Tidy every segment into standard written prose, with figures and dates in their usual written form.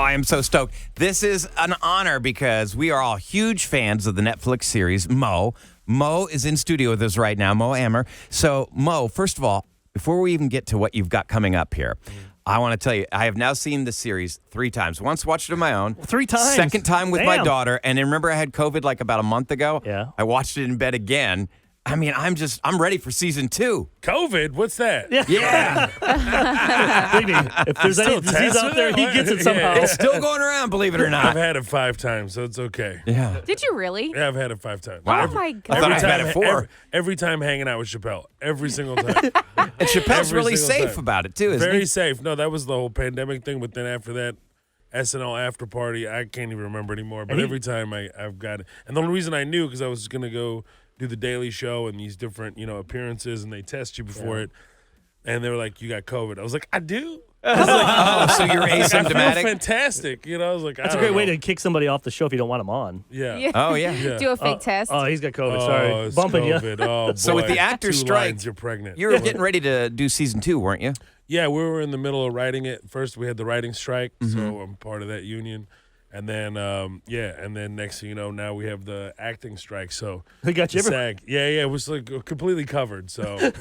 I am so stoked. This is an honor because we are all huge fans of the Netflix series Mo. Mo is in studio with us right now, Mo Amer. So, Mo, first of all, before we even get to what you've got coming up here, I want to tell you, I have now seen the series 3 times. Once watched it on my own. 3 times? Second time with my daughter. And then remember I had COVID like about a month ago? Yeah. I watched it in bed again. I mean, I'm ready for season 2. COVID? What's that? Yeah. If there's any disease out there, he gets it somehow. It's still going around, believe it or I've not. had it 5 times, so it's okay. Yeah. Did you really? Yeah, I've had it 5 times. Wow. Oh, my God. I thought I've had it 4. Every time hanging out with Chappelle. Every single time. And Chappelle's Every really single safe time. about it, too, isn't Very he? safe. No, that was the whole pandemic thing, but then after that, SNL after party, I can't even remember anymore. But every time I've got it. And the only reason I knew, because I was going to go do the Daily Show and these different, appearances, and they test you before it. And they were like, "You got COVID." I was like, "I do." Oh, so you're I feel asymptomatic? fantastic. I was like, That's a great way to kick somebody off the show if you don't want them on. Yeah. Oh, yeah. Do a fake test. Oh, he's got COVID. Oh, Sorry. it's Bumping COVID. you. Oh, boy. So with the actor 2 strike, lines, you're pregnant. You were getting ready to do season 2, weren't you? Yeah, we were in the middle of writing it. First, we had the writing strike, so I'm part of that union. And then, and then next thing you know, now we have the acting strike. So They got you SAG. Yeah, it was like completely covered. So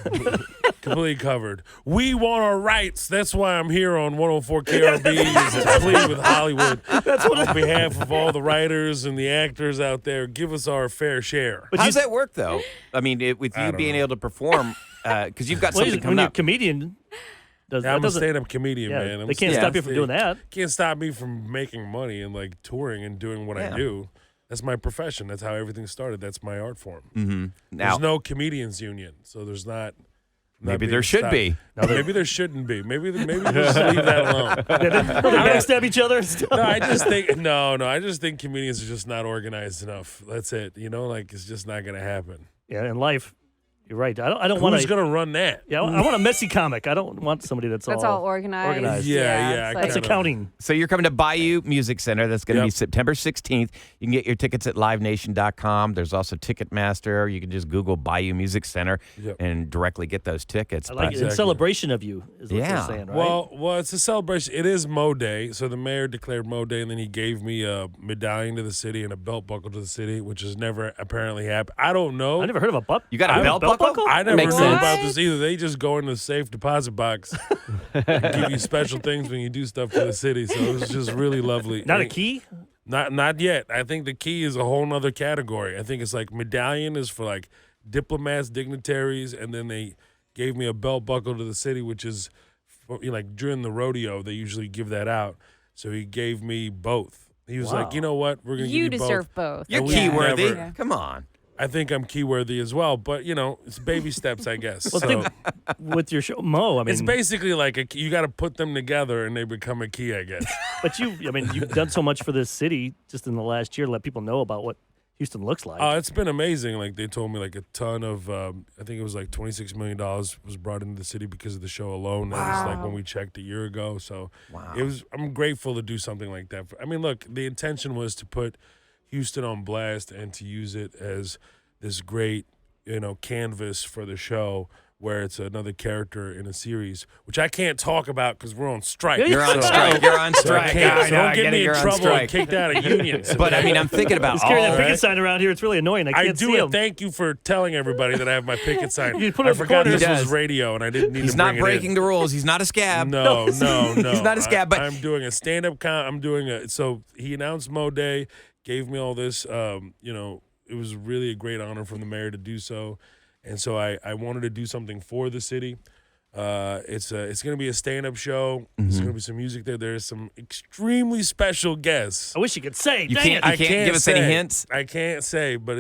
completely covered. We want our rights. That's why I'm here on 104 KRB is to plead with Hollywood. That's on behalf of all the writers and the actors out there. Give us our fair share. How does that work, though? I mean, with you being able to perform, because you've got something when coming you're a up. comedian. I'm a stand-up comedian, man. They can't stop you from doing that. Can't stop me from making money and like touring and doing what I do. That's my profession. That's how everything started. That's my art form. Mm-hmm. There's no comedians union, so there's not. Maybe there should be. No, maybe there shouldn't be. Maybe we'll just leave that alone. They backstab each other and stuff. No, I just think I just think comedians are just not organized enough. That's it. It's just not going to happen. Yeah, in life, you're right. I don't want Who's going to run that? Yeah, I want a messy comic. I don't want somebody that's all organized. Yeah. It's That's accounting. So you're coming to Bayou Music Center. That's going to be September 16th. You can get your tickets at livenation.com. There's also Ticketmaster. You can just Google Bayou Music Center and directly get those tickets. I like it. In celebration of you is what they're saying, right? Well, it's a celebration. It is Mo Day. So the mayor declared Mo Day, and then he gave me a medallion to the city and a belt buckle to the city, which has never apparently happened. I don't know. I never heard of a butt. You got a belt buckle? I never Makes knew sense. about this either. They just go in the safe deposit box and give you special things when you do stuff for the city. So it was just really lovely. Not a key? Not yet. I think the key is a whole nother category. I think it's like medallion is for like diplomats, dignitaries, and then they gave me a belt buckle to the city, which is like during the rodeo, they usually give that out. So he gave me both. He was like, you know what? We're going to give you both. You deserve both. You're And key we worthy. never- Come on. I think I'm key worthy as well, but it's baby steps, I guess. Well, So with your show, Mo, I mean, it's basically like you got to put them together and they become a key, I guess. but you've done so much for this city just in the last year to let people know about what Houston looks like. It's been amazing. Like they told me, like a ton of, I think it was like $26 million was brought into the city because of the show alone. That was like when we checked a year ago. So I'm grateful to do something like that. I mean, look, the intention was to put Houston on blast and to use it as this great, canvas for the show where it's another character in a series, which I can't talk about because we're on strike. You're on strike. You're on So strike. don't get me in You're on trouble and strike. kicked out of unions. But I mean, I'm thinking about He's carrying all that picket sign around here. It's really annoying. I can't do see it. him. Thank you for telling everybody that I have my picket sign. You put I it in the forgot corner. this He was does. radio and I didn't need He's to not bring breaking it the rules. He's not a scab. in. No. He's not a scab. But I'm doing a stand-up I'm doing so he announced Mo Day, gave me all this, it was really a great honor from the mayor to do so. And so I wanted to do something for the city. It's going to be a stand-up show. There's going to be some music there. There's some extremely special guests. I wish you could say. You Dang can't- it. I give us any hints? I can't say, but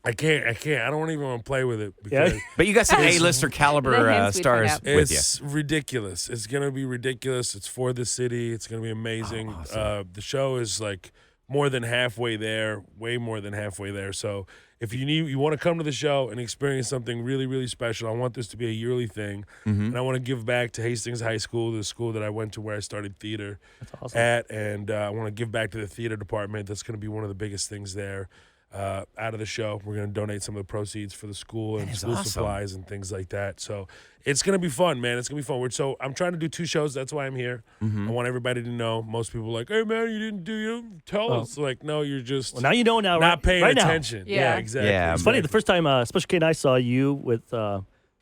I can't. I don't even want to play with it. Because But you got some A-lister caliber The hints we'd stars find with you. It's ridiculous. It's going to be ridiculous. It's for the city. It's going to be amazing. awesome. The show is like more than halfway there, way more than halfway there. So if you want to come to the show and experience something really, really special, I want this to be a yearly thing. And I want to give back to Hastings High School, the school that I went to where I started theater That's awesome. at. And I want to give back to the theater department. That's going to be one of the biggest things there. out of the show. We're going to donate some of the proceeds for the school and school awesome. supplies and things like that. So it's going to be fun, man. It's going to be fun. So I'm trying to do 2 shows. That's why I'm here. I want everybody to know. Most people are like, hey, man, you didn't tell us. Like, no, you're just Well, now you know now, not paying right attention. Now. Yeah, exactly. Yeah. It's funny. The first time Special K and I saw you with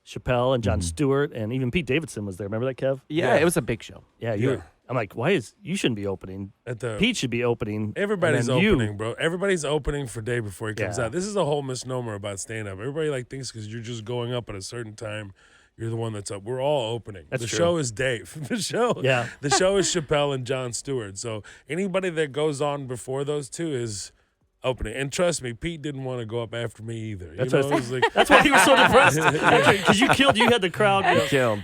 Chappelle and Jon Stewart and even Pete Davidson was there. Remember that, Kev? Yeah, it was a big show. Yeah, I'm like, you shouldn't be opening. Pete should be opening. Everybody's and then opening, bro. Everybody's opening for day before he comes Yeah. out. This is a whole misnomer about stand-up. Everybody thinks because you're just going up at a certain time, you're the one that's up. We're all opening. That's the true. show is Dave. The show is Chappelle and Jon Stewart. So anybody that goes on before those two is opening. And trust me, Pete didn't want to go up after me either. That's That's why he was so depressed. Because you had the crowd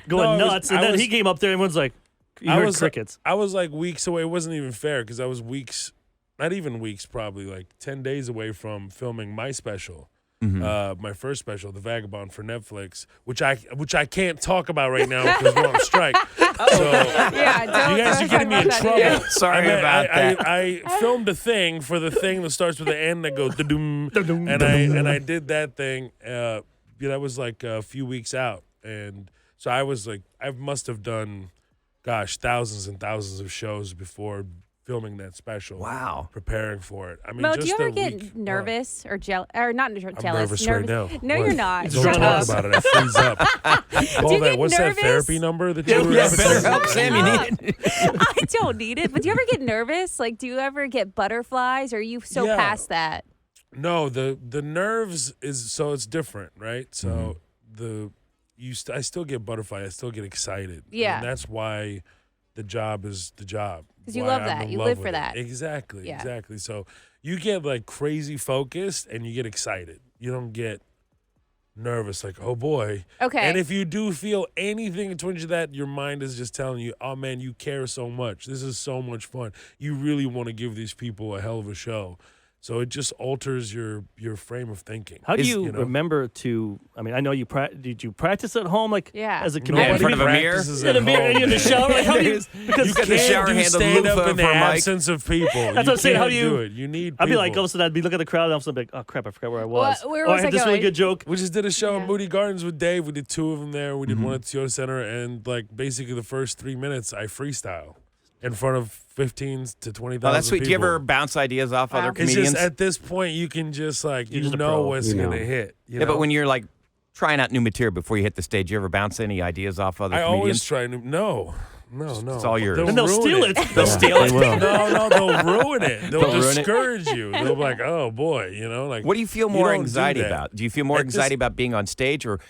going nuts, and then he came up there and everyone's like, you heard crickets. I was like weeks away. It wasn't even fair because I was not even weeks, probably like 10 days away from filming my special. My first special, The Vagabond, for Netflix, which I can't talk about right now because we're on strike. So you guys are getting me in trouble. Sorry about that. I filmed a thing for the thing that starts with the end that goes da-doom, and I did that thing. That was like a few weeks out, and so I was like, I must have done, thousands and thousands of shows before filming that special. Wow. Preparing for it. I mean, Mo, just do you ever a get week. nervous or jealous? Or not jealous. I'm nervous right now. No, What? you're not. Don't Shut talk up. about it. I freeze up. you get What's that nervous? therapy number that you were Better help Sam. You need it. I don't need it. But do you ever get nervous? Like, do you ever get butterflies? Or are you so past that? No, the nerves it's different, right? So I still get butterfly. I still get excited. Yeah. And that's why the job is the job. Because you Why love I'm that. in You love live with for it. that. Exactly. Yeah. Exactly. So you get like crazy focused and you get excited. You don't get nervous like, oh boy. Okay. And if you do feel anything towards that, your mind is just telling you, oh man, you care so much. This is so much fun. You really want to give these people a hell of a show. So it just alters your frame of thinking. How do you remember to? I mean, I know you did you practice at home, like as a comedian? in front of a mirror? In a mirror, and in the shower. Like, how do you? Because You got the can't shower do handle stand-up loofah in the for a mic. absence of people. That's what I'm saying. How do you do it? You need I'd be people. like, all of a sudden, I'd be looking at the crowd, and all of a sudden, I'd be like, oh crap, I forgot where I was. Where I was had I this really going? good joke. We just did a show at Moody Gardens with Dave. We did 2 of them there. We did one at the Toyota Center, and like basically the first 3 minutes, I freestyle in front of 15 to 20,000 Oh, that's sweet. people. Do you ever bounce ideas off other Wow. It's comedians? just at this point you can just like You're just a know pro. what's You know. gonna hit. You Yeah, know? but when you're like trying out new material before you hit the stage, you ever bounce any ideas off other I comedians? always try to no. It's all yours. And they'll ruin steal it. They'll steal it. No, they'll ruin it. They'll They'll ruin it. discourage you. They'll be like, oh boy, like. What do you feel more don't do anxiety that. about? Do you feel more At this- anxiety about being on stage or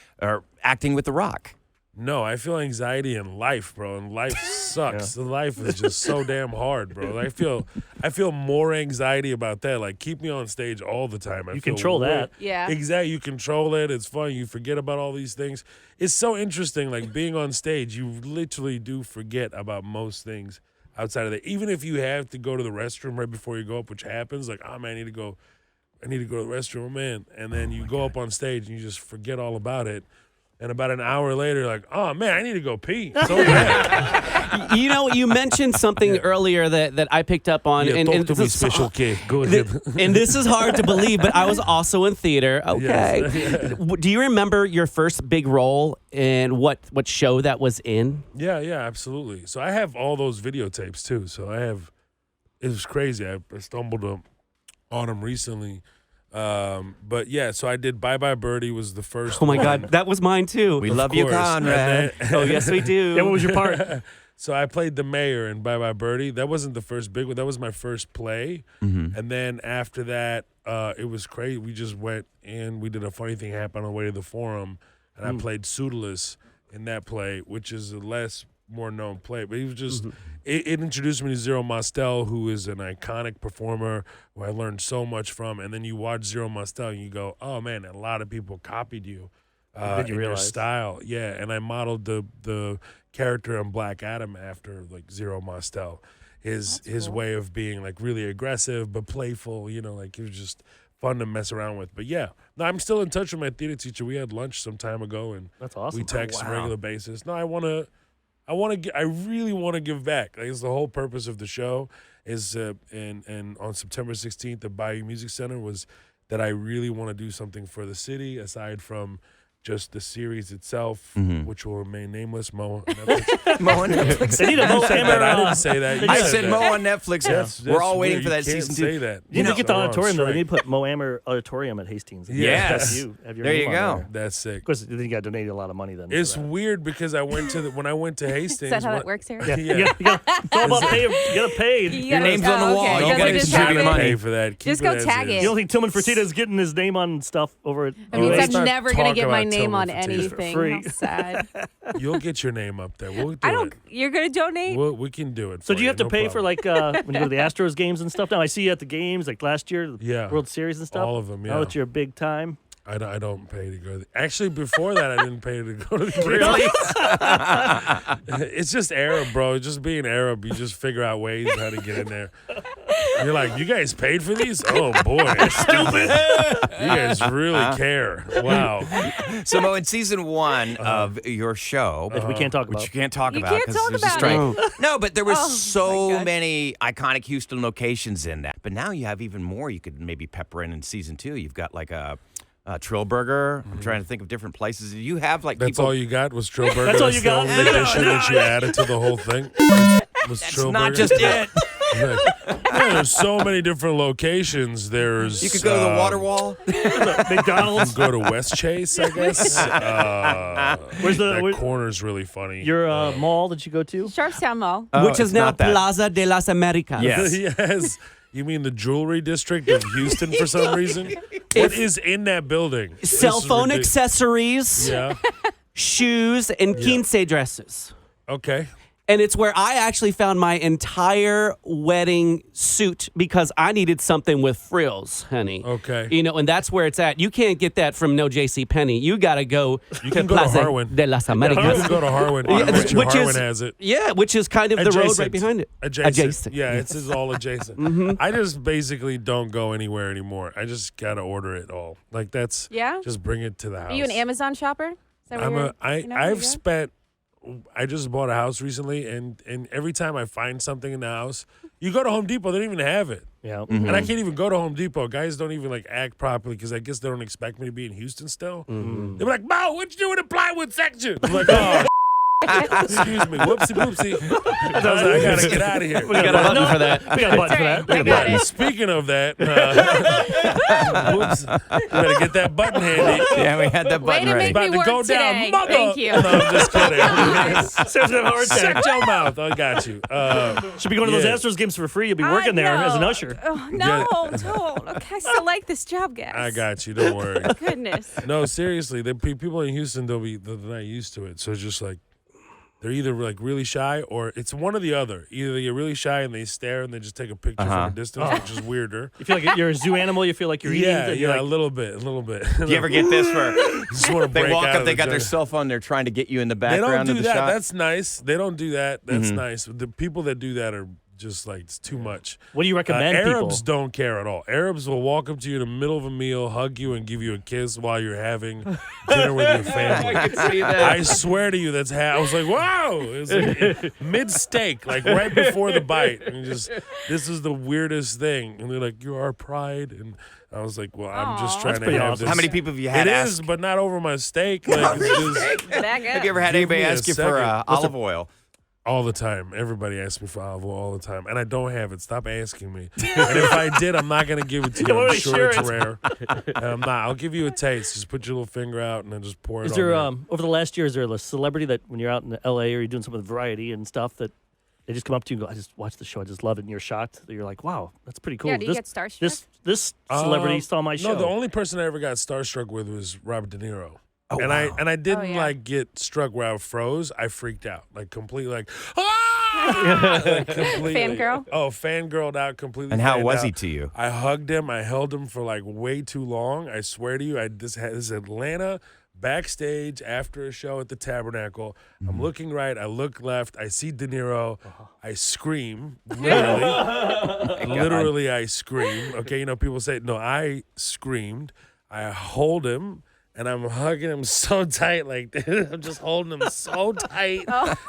acting with The Rock? No, I feel anxiety in life, bro, and life sucks. The life is just so damn hard, bro. I feel more anxiety about that. Like, keep me on stage all the time. You control that. Yeah. Exactly. You control it. It's fun. You forget about all these things. It's so interesting. Like, being on stage, you literally do forget about most things outside of that. Even if you have to go to the restroom right before you go up, which happens, like, oh man, I need to go to the restroom, man. And then you go up on stage and you just forget all about it. And about an hour later, like, oh man, I need to go pee. So bad. You mentioned something earlier that I picked up on. Yeah, and talk and to me, this is- special kid. Go ahead. and this is hard to believe, but I was also in theater. Okay. Yes. Do you remember your first big role and what show that was in? Yeah, absolutely. So I have all those videotapes too. So it was crazy. I stumbled on them recently. But yeah, so I did Bye Bye Birdie was the first. Oh my one. God, that was mine too. We Of love you, course. Conrad. And then- Oh yes, we do. Yeah, what was your part? So I played the mayor in Bye Bye Birdie. That wasn't the first big one. That was my first play. And then after that, it was crazy. We just went and we did a funny thing happen on the way to the Forum, and I played Pseudolus in that play, which is a more known play. But he was just it introduced me to Zero Mostel, who is an iconic performer who I learned so much from. And then you watch Zero Mostel and you go, oh man, a lot of people copied you. Did you in your realize? style, yeah, and I modeled the character in Black Adam after like Zero Mostel, his way of being like really aggressive but playful, like it was just fun to mess around with. But yeah, no, I'm still in touch with my theater teacher. We had lunch some time ago, and That's awesome. we text on a wow. regular basis. No, I really want to give back. Like, it's the whole purpose of the show is, and on September 16th, the Bayou Music Center was that I really want to do something for the city aside from just the series itself, which will remain nameless. Mo on Netflix. Mo on Netflix. They need a Mo Amer. I didn't say that. You I said said that. Mo on Netflix. That's We're all waiting weird. for that You can't season say 2. that. You need to get the So we're on auditorium though. They strike. need to put Mo Amer auditorium at Hastings. Yes. That's you. Have your There name you on go. That's sick. Of course, then you got to donate a lot of money then. for It's that. weird because when I went to Hastings. Is that how when- that works here? Yeah, Yeah. it's all about pay. You got to pay. You Your gotta- name's on the wall. okay. You Doesn't gotta just contribute happen. money. Pay for that. Keep Just go as tag is. it. You don't think Tillman Fertitta's getting his name on stuff over at That means let's I'm not never going to talk get my about name Tillman on Fertitta. anything. Free. How sad. You'll get your name up there. We'll do I don't. it. You're going to donate? We can do it. So for do you have to no pay for problem. like when you go to the Astros games and stuff? Now I see you at the games like last year, the Yeah. World Series and stuff. All of them, Now yeah. that you're big time. I don't pay to go. Actually, before that, I didn't pay to go to the game. Really? It's just Arab, bro. Just being Arab, you just figure out ways how to get in there. You're like, you guys paid for these? Oh boy, stupid! You guys really care. Wow. So, Mo, in season 1 of your show, Which we can't talk which about. you can't talk You about can't because talk there's a about strike. it. No, but there was Oh, my so God. many iconic Houston locations in that. But now you have even more you could maybe pepper in season 2. You've got like a Trill Burger. I'm trying to think of different places. You have like That's people. all you got was Trill Burger. That's all you the got? only addition that you added to the whole thing. Was That's Trill not Burger? just it. Yeah, there's so many different locations. There's You could go to the water wall. McDonald's. Go to West Chase, I guess. Where's the that where- corner's really funny. your mall that you go to? Sharpstown Mall. Oh, Which is it's now not that. Plaza de las Americas. Yes. Yes. You mean the jewelry district of Houston for some reason? What is in that building? Cell This is phone ridic- accessories, Yeah. shoes, and quince dresses. Okay. And it's where I actually found my entire wedding suit because I needed something with frills, honey. Okay. You know, and that's where it's at. You can't get that from no J.C. Penney. You got to go You to can go to Plaza Harwin. de las You Americas. can go to Harwin. Yeah, I bet you which Harwin is- has it. Yeah, which is kind of the road right behind it. Adjacent. Yeah, it's all adjacent. I just basically don't go anywhere anymore. I just gotta order it all. Like that's Yeah? just bring it to the house. Are you an Amazon shopper? Is that where I'm you're- a you know where you I've go? spent I just bought a house recently and every time I find something in the house, you go to Home Depot, they don't even have it. Yeah. And I can't even go to Home Depot. Guys don't even like act properly because I guess they don't expect me to be in Houston still. They're like, Mo, what you doing in the plywood section? I'm like, oh, excuse me, whoopsie boopsie. I was like, I gotta get out of here. We got a button for that. We got a button for that. I got it. Speaking of that, whoops, you better get that button handy. Yeah, we had that Way button to ready. make About me to go work down, today. mother. Thank you. No, I'm just kidding. Sarah's gonna have a heart attack. Shut your mouth. I got you. Should be going to those Yeah. Astros games for free. You'll be I working there as an know. usher. Oh, no, don't. Okay, I still like this job, guys. I got you. Don't worry. Goodness. No, seriously, the people in Houston, they're not used to it. So it's just like they're either like really shy or it's one or the other. Either they get really shy and they stare and they just take a picture from a distance, which is weirder. You feel like you're a zoo animal. You feel like you're eating. Yeah, You're yeah, like, a little bit. Do you ever get this where Just want to they break walk out up, of they the got their jungle. cell phone, they're trying to get you in the They don't background do of the that. shot? That's nice. They don't do that. That's nice. The people that do that are just like it's too much. What do you recommend Arabs people? don't care at all. Arabs will walk up to you in the middle of a meal, hug you, and give you a kiss while you're having dinner with your family. I can see that. I swear to you, that's how I was like, wow! It was like mid steak, like right before the bite, and just this is the weirdest thing. And they're like, "You're our pride," and I was like, "Well, I'm just Aw. trying That's to pretty have awesome. this." How many people have you had It ask? is, but not over my steak. Like it's just Back up. Have you ever had Give anybody me a ask you for second. olive oil? all the time. Everybody asks me for olive oil all the time, and I don't have it. Stop asking me. And if I did, I'm not gonna give it to you. I'm sure it's rare. And I'm not. I'll give you a taste. Just put your little finger out and then just pour it. Is there on over the last year? Is there a celebrity that when you're out in L.A. or you're doing something with Variety and stuff that they just come up to you and go, "I just watched the show. I just love it." And you're shocked. That you're like, "Wow, that's pretty cool." Yeah, do you get starstruck? This celebrity saw my show. No, the only person I ever got starstruck with was Robert De Niro. Oh, and wow. I didn't yeah. like get struck where I froze. I freaked out, like completely, like like, completely. Fangirl? Oh, fangirled out completely. And how fanned was out. he to you? I hugged him. I held him for like way too long. I swear to you, this is Atlanta backstage after a show at the Tabernacle. I'm looking right. I look left. I see De Niro. I scream. Literally, I scream. Okay, you know, people say, no, I screamed. I hold him. And I'm hugging him so tight, like this. I'm just holding him so tight,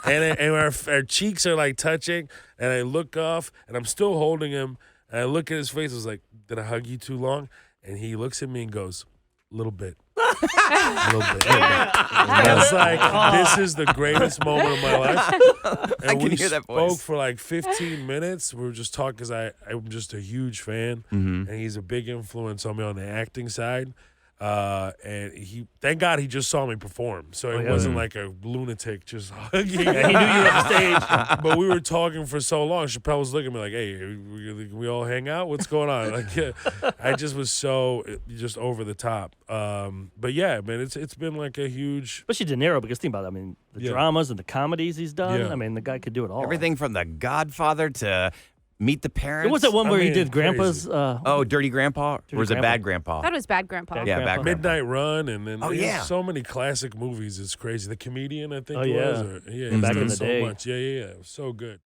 and our cheeks are like touching. And I look off, and I'm still holding him. And I look at his face. I was like, "Did I hug you too long?" and he looks at me and goes, "Little bit." A little bit. I was like, this is the greatest moment of my life. And I can we hear that spoke voice. for like 15 minutes. We were just talking because I'm just a huge fan, and he's a big influence on me on the acting side. And thank God he just saw me perform. So it wasn't like a lunatic just hugging. He knew you were on stage. But we were talking for so long. Chappelle was looking at me like, "Hey, we all hang out? What's going on?" Like, I just was so just over the top. But yeah, man, it's been like a huge. Especially De Niro, because think about it. I mean, the dramas and the comedies he's done. Yeah. I mean, the guy could do it all. Everything from The Godfather to Meet the Parents. There was that one where he mean, did Grandpa's. crazy. Dirty Grandpa? Or was it Grandpa. Bad Grandpa? I thought it was Bad Grandpa. Bad Yeah, Grandpa. Bad Grandpa. Midnight Run, and then yeah. so many classic movies. It's crazy. The Comedian, I think, Oh, yeah. was. Or, yeah, Back he's in done the so day. much. Yeah. It was so good.